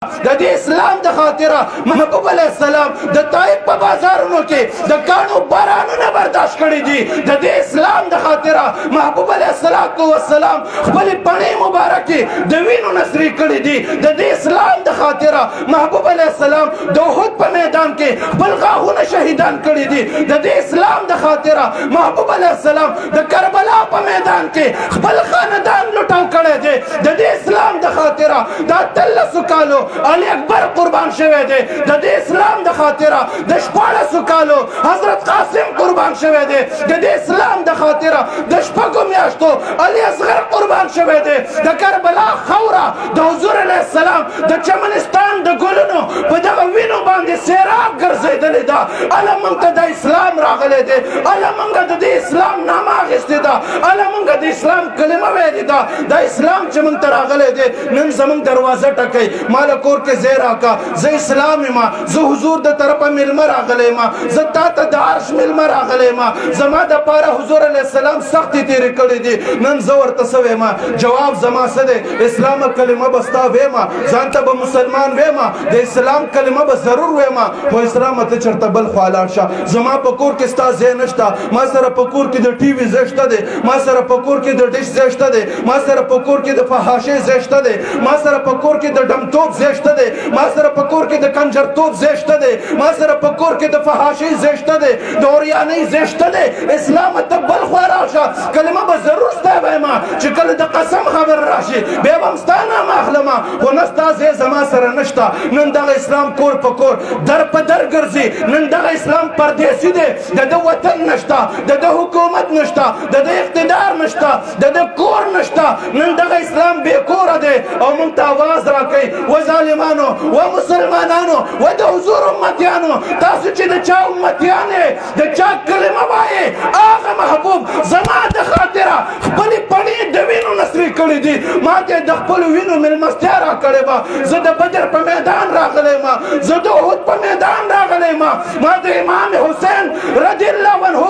د دې اسلام د خاطره محبوب علیه السلام د طائف په بازارونو کې د کاڼو بارانونه برداشت کړي دي. د دې اسلام د خاطره محبوب علیه السلام خپلې پڼې مبارکې د وینو نسري کړي دي. د دې اسلام د خاطره محبوب علیه السلام د احد په میدان کې خپل غاښونه شهیدان کړي دي. د دې اسلام د خاطره محبوب علیه السلام د کربلا په میدان کې خپل خاندان لوټاو کړی دی. د دې اسلام د خاطره دا 13 کالو علی اکبر قربان شوی دی. د دې اسلام د خاطره د 14 کالو حضرت قاسم قربان شوی دی. د دې اسلام د خاطره د 6 میاشتو علی اصغر قربان شوی دی. د کربلا خوره د حضور علیه السلام د چمنستان د ګلونو په دغه وینو باندې سیراب ګرځېدلې ده. اله موږ ته د اسلام راغلی دی. اله موږ د دې اسلام نامه اخیستې ده. اله موږ د اسلام کلمه ویلې ده. د اسلام چې موږ ته راغلی دی نن زموږ دروازه ټکوي. ماله کور کې ځای راکړه. زه اسلام یم. زه حضور د طرفه میلمه راغلی یم. زه تا ته د عرش میلمه راغلی یم. زما دپاره حضور علیه السلام سختې تېرې کړې دي. نن زه ورته څه ویم؟ جواب زما څه دی؟ اسلام کلمه به ستا ویم. ځان ته به مسلمان ویم. د اسلام کلمه به ضرور ویم. خو اسلامه ته چېرته بل خوا لاړ شه. زما په کور کې ستا ځای نشته. ما سره په کور کې د ټي وي ځای شته دی. ما سره په کور کې د ډش ځای شته دی. ما سره په کور کې د فحاشۍ ځای شته دی. ما سره په کور کې د ډمتوب ځای شته دی. ما سره په کور کې د کنجرتوب ځای شته دی. ما سره په کور کې د فحاشۍ ځای شته دی. د اوریانۍ ځای شته دی. اسلام ته بل خوا راشه. کلمه به ضرور ستا وایم. چې کله د قسم خبر راشي بیا به هم ستا نامه اخلم. خو نه ستا ځای زما سره نشته. نن دغه اسلام کور په کور در په در ګرځي. نن دغه اسلام پردیسي دی. د ده وطن نشته. د ده حکومت نشته. د ده اقتدار نشته. د ده کور نشته. نن دغه اسلام بې کوره دی او موږ ته اواز راکوي و ظالمانو و مسلمانانو و د حضور امتیانو تاسو چې د چا امتیان یې د چا کلمه وایې هغه محبوب زما د خاطره خپلې پڼې د وینو نسري کړي دي. ما ته د خپلو وینو مېلمستیا راکړې وه. زه د بدر په میدان راغلی یم. زه د احد په میدان راغلی یم. ما د امام حسین رضی الله عنه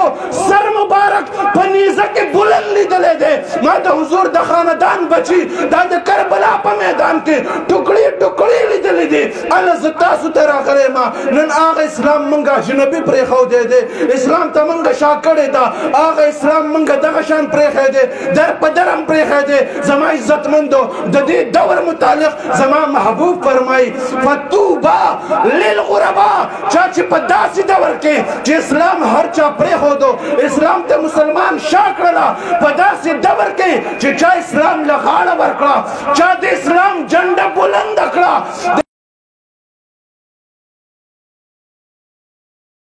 سر مبارک په نیزه کې بلند لیدلی دی. ما د حضور د خاندان بچي دا د کربلا په میدان کې ټوکړې ټوکړې لیدلې دي. الله زه تاسو ته راغلی یم. نن هغه اسلام موږ اجنبي پرېښودی دی. اسلام ته موږ شا کړې ده. هغه اسلام موږ دغه شان پرېښی دی. در په در هم پرېښی دی. زما عزتمندو د دې دور متعلق زما محبوب فرمایي فتوبه للغربا. چا چې په داسې دور کې چې اسلام هر چا پرېښودو اسلام ته مسلمان شا کړله په داسې دور کې چې چا اسلام له غاړه ورکړه چا د اسلام جنډه بلنده کړه